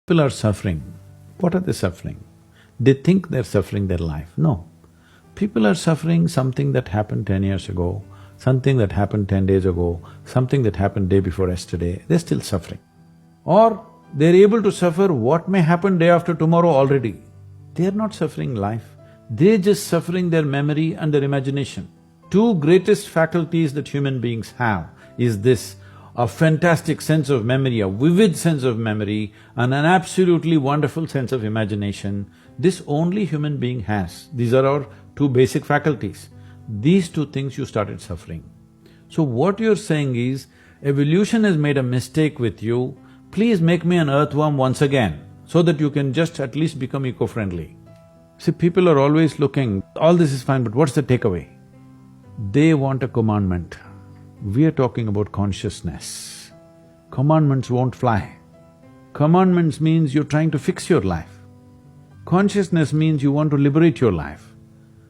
People are suffering. What are they suffering? They think they're suffering their life. No. People are suffering something that happened 10 years ago, something that happened 10 days ago, something that happened day before yesterday, they're still suffering. Or they're able to suffer what may happen day after tomorrow already. They're not suffering life, they're just suffering their memory and their imagination. Two greatest faculties that human beings have is this, a fantastic sense of memory, a vivid sense of memory, and an absolutely wonderful sense of imagination. This only human being has. These are our two basic faculties. These two things you started suffering. So what you're saying is, evolution has made a mistake with you, please make me an earthworm once again, so that you can just at least become eco-friendly. See, people are always looking, all this is fine, but what's the takeaway? They want a commandment. We are talking about consciousness. Commandments won't fly. Commandments means you're trying to fix your life. Consciousness means you want to liberate your life.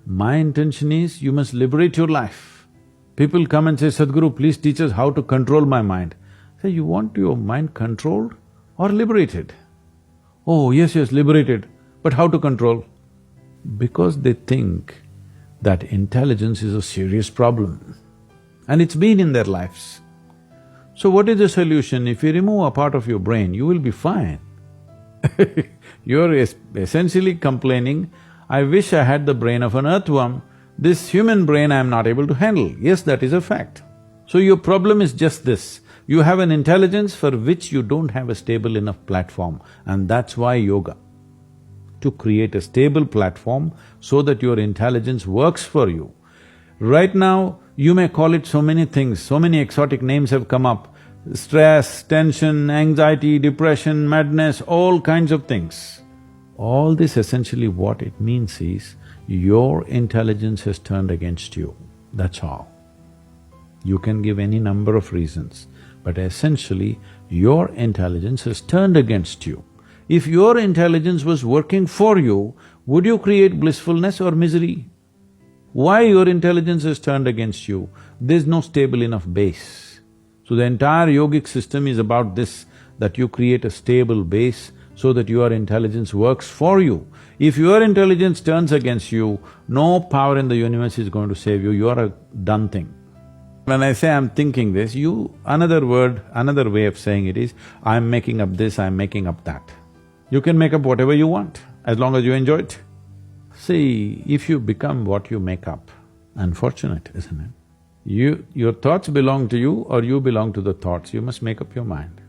My intention is you must liberate your life. People come and say, Sadhguru, please teach us how to control my mind. Say, you want your mind controlled or liberated? Oh, yes, liberated, but how to control? Because they think that intelligence is a serious problem. And it's been in their lives. So what is the solution? If you remove a part of your brain, you will be fine. You're essentially complaining, I wish I had the brain of an earthworm, this human brain I'm not able to handle. Yes, that is a fact. So your problem is just this, you have an intelligence for which you don't have a stable enough platform, and that's why yoga. To create a stable platform so that your intelligence works for you. Right now, you may call it so many things, so many exotic names have come up. Stress, tension, anxiety, depression, madness, all kinds of things. All this essentially what it means is, your intelligence has turned against you, that's all. You can give any number of reasons, but essentially, your intelligence has turned against you. If your intelligence was working for you, would you create blissfulness or misery? Why your intelligence has turned against you? There's no stable enough base. So the entire yogic system is about this, that you create a stable base so that your intelligence works for you. If your intelligence turns against you, no power in the universe is going to save you, you are a done thing. When I say I'm thinking this, another word, another way of saying it is, I'm making up this, I'm making up that. You can make up whatever you want, as long as you enjoy it. See, if you become what you make up, unfortunate, isn't it? Your thoughts belong to you or you belong to the thoughts, you must make up your mind.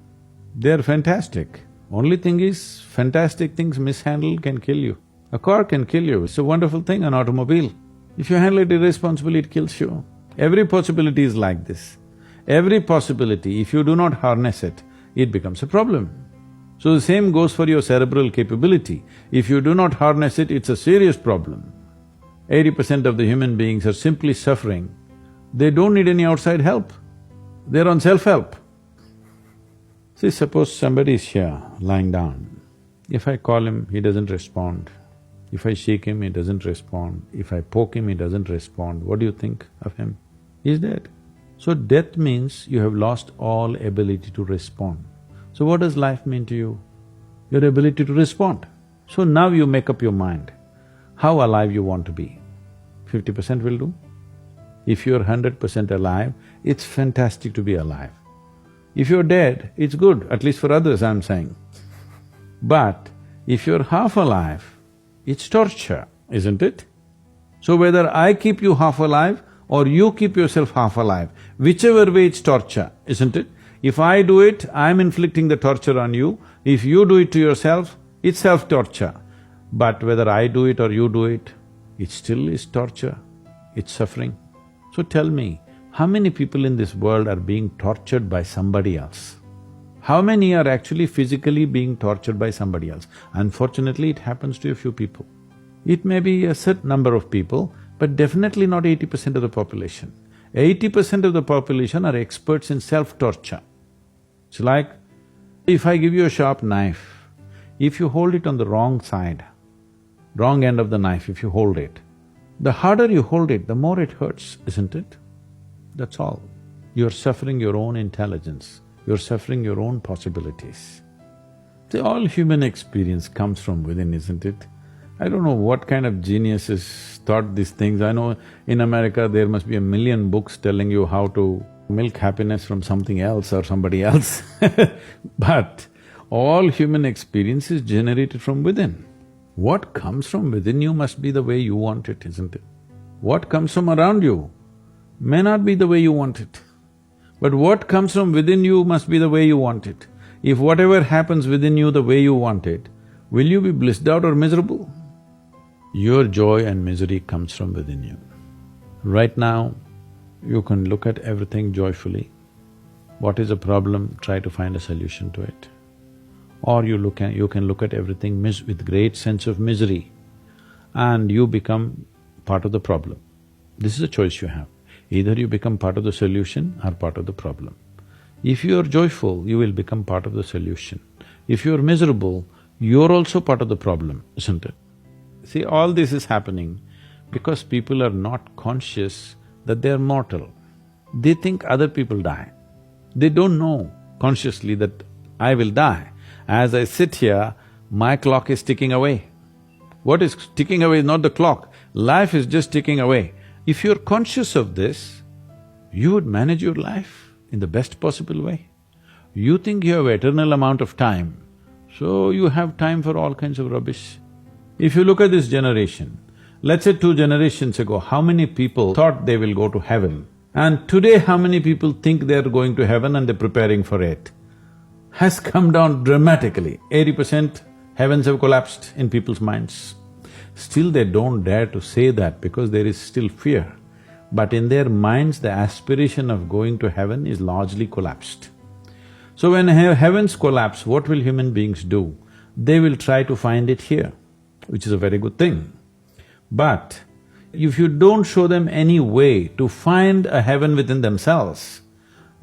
They're fantastic. Only thing is, fantastic things mishandled can kill you. A car can kill you, it's a wonderful thing, an automobile. If you handle it irresponsibly, it kills you. Every possibility is like this. Every possibility, if you do not harness it, it becomes a problem. So the same goes for your cerebral capability. If you do not harness it, it's a serious problem. 80% of the human beings are simply suffering. They don't need any outside help. They're on self-help. See, suppose somebody is here, lying down. If I call him, he doesn't respond. If I shake him, he doesn't respond. If I poke him, he doesn't respond. What do you think of him? He's dead. So death means you have lost all ability to respond. So what does life mean to you? Your ability to respond. So now you make up your mind, how alive you want to be. 50% will do. If you're 100% alive, it's fantastic to be alive. If you're dead, it's good, at least for others I'm saying. But if you're half alive, it's torture, isn't it? So whether I keep you half alive or you keep yourself half alive, whichever way it's torture, isn't it? If I do it, I'm inflicting the torture on you. If you do it to yourself, it's self-torture. But whether I do it or you do it, it still is torture, it's suffering. So tell me, how many people in this world are being tortured by somebody else? How many are actually physically being tortured by somebody else? Unfortunately, it happens to a few people. It may be a certain number of people, but definitely not 80% of the population. 80% of the population are experts in self-torture. It's like, if I give you a sharp knife, if you hold it on the wrong side, wrong end of the knife, if you hold it, the harder you hold it, the more it hurts, isn't it? That's all. You're suffering your own intelligence, you're suffering your own possibilities. See, all human experience comes from within, isn't it? I don't know what kind of geniuses thought these things. I know in America there must be a million books telling you how to milk happiness from something else or somebody else but all human experience is generated from within. What comes from within you must be the way you want it, isn't it? What comes from around you may not be the way you want it, but what comes from within you must be the way you want it. If whatever happens within you the way you want it, will you be blissed out or miserable? Your joy and misery comes from within you. Right now, you can look at everything joyfully. What is a problem, try to find a solution to it. Or you can look at everything with great sense of misery and you become part of the problem. This is a choice you have. Either you become part of the solution or part of the problem. If you are joyful, you will become part of the solution. If you are miserable, you're also part of the problem, isn't it? See, all this is happening because people are not conscious that they are mortal. They think other people die. They don't know consciously that I will die. As I sit here, my clock is ticking away. What is ticking away is not the clock, life is just ticking away. If you're conscious of this, you would manage your life in the best possible way. You think you have eternal amount of time, so you have time for all kinds of rubbish. If you look at this generation, let's say 2 generations ago, how many people thought they will go to heaven? And today, how many people think they're going to heaven and they're preparing for it? Has come down dramatically. 80% heavens have collapsed in people's minds. Still they don't dare to say that because there is still fear. But in their minds, the aspiration of going to heaven is largely collapsed. So when heavens collapse, what will human beings do? They will try to find it here, which is a very good thing. But if you don't show them any way to find a heaven within themselves,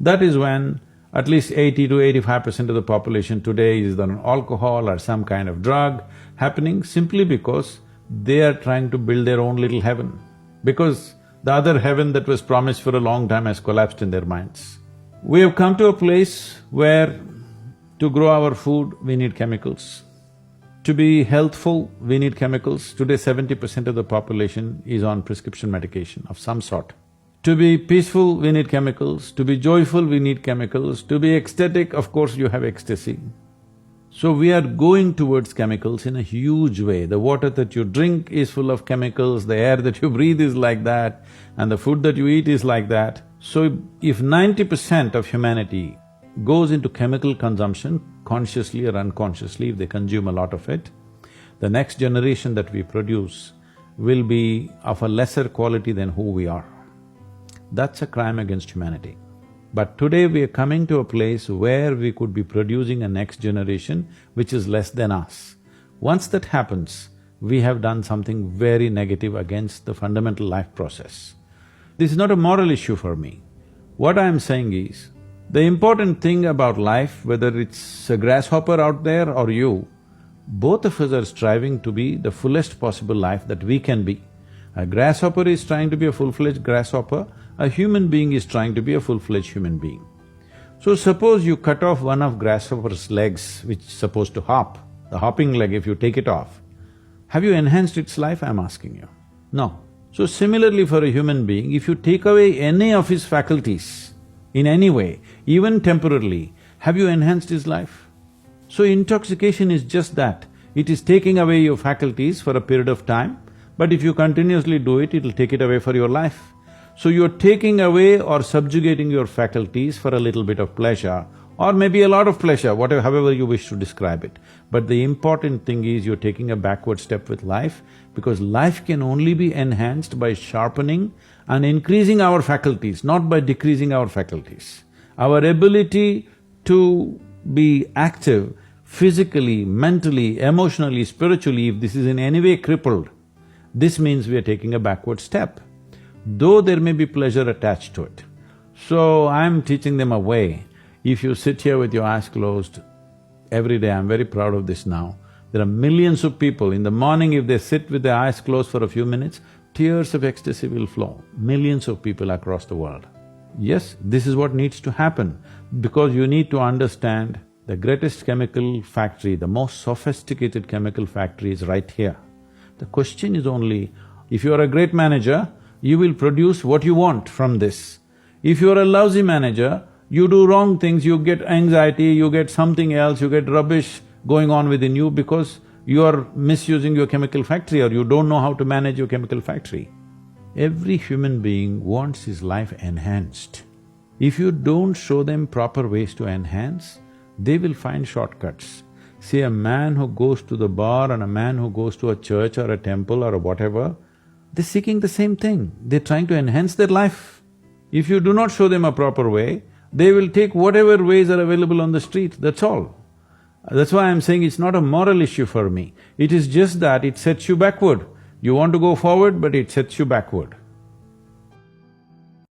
that is when at least 80 to 85% of the population today is on alcohol or some kind of drug happening simply because they are trying to build their own little heaven. Because the other heaven that was promised for a long time has collapsed in their minds. We have come to a place where to grow our food, we need chemicals. To be healthful, we need chemicals. Today 70% of the population is on prescription medication of some sort. To be peaceful, we need chemicals. To be joyful, we need chemicals. To be ecstatic, of course you have ecstasy. So we are going towards chemicals in a huge way. The water that you drink is full of chemicals, the air that you breathe is like that, and the food that you eat is like that. So if 90% of humanity goes into chemical consumption, consciously or unconsciously, if they consume a lot of it, the next generation that we produce will be of a lesser quality than who we are. That's a crime against humanity. But today we are coming to a place where we could be producing a next generation which is less than us. Once that happens, we have done something very negative against the fundamental life process. This is not a moral issue for me. What I am saying is, the important thing about life, whether it's a grasshopper out there or you, both of us are striving to be the fullest possible life that we can be. A grasshopper is trying to be a full-fledged grasshopper, a human being is trying to be a full-fledged human being. So suppose you cut off one of grasshopper's legs which is supposed to hop, the hopping leg, if you take it off, have you enhanced its life, I'm asking you? No. So similarly for a human being, if you take away any of his faculties in any way, even temporarily, have you enhanced his life? So intoxication is just that, it is taking away your faculties for a period of time, but if you continuously do it, it'll take it away for your life. So you're taking away or subjugating your faculties for a little bit of pleasure or maybe a lot of pleasure, however you wish to describe it. But the important thing is you're taking a backward step with life because life can only be enhanced by sharpening and increasing our faculties, not by decreasing our faculties. Our ability to be active physically, mentally, emotionally, spiritually, if this is in any way crippled, this means we are taking a backward step, though there may be pleasure attached to it. So I'm teaching them a way. If you sit here with your eyes closed every day, I'm very proud of this now, there are millions of people, in the morning if they sit with their eyes closed for a few minutes, tears of ecstasy will flow, millions of people across the world. Yes, this is what needs to happen, because you need to understand The greatest chemical factory, the most sophisticated chemical factory is right here. The question is only, if you are a great manager, you will produce what you want from this. If you are a lousy manager, you do wrong things, you get anxiety, you get something else, you get rubbish going on within you because you are misusing your chemical factory or you don't know how to manage your chemical factory. Every human being wants his life enhanced. If you don't show them proper ways to enhance, they will find shortcuts. See, a man who goes to the bar and a man who goes to a church or a temple or a whatever, they're seeking the same thing, they're trying to enhance their life. If you do not show them a proper way, they will take whatever ways are available on the street, that's all. That's why I'm saying it's not a moral issue for me. It is just that it sets you backward. You want to go forward, but it sets you backward.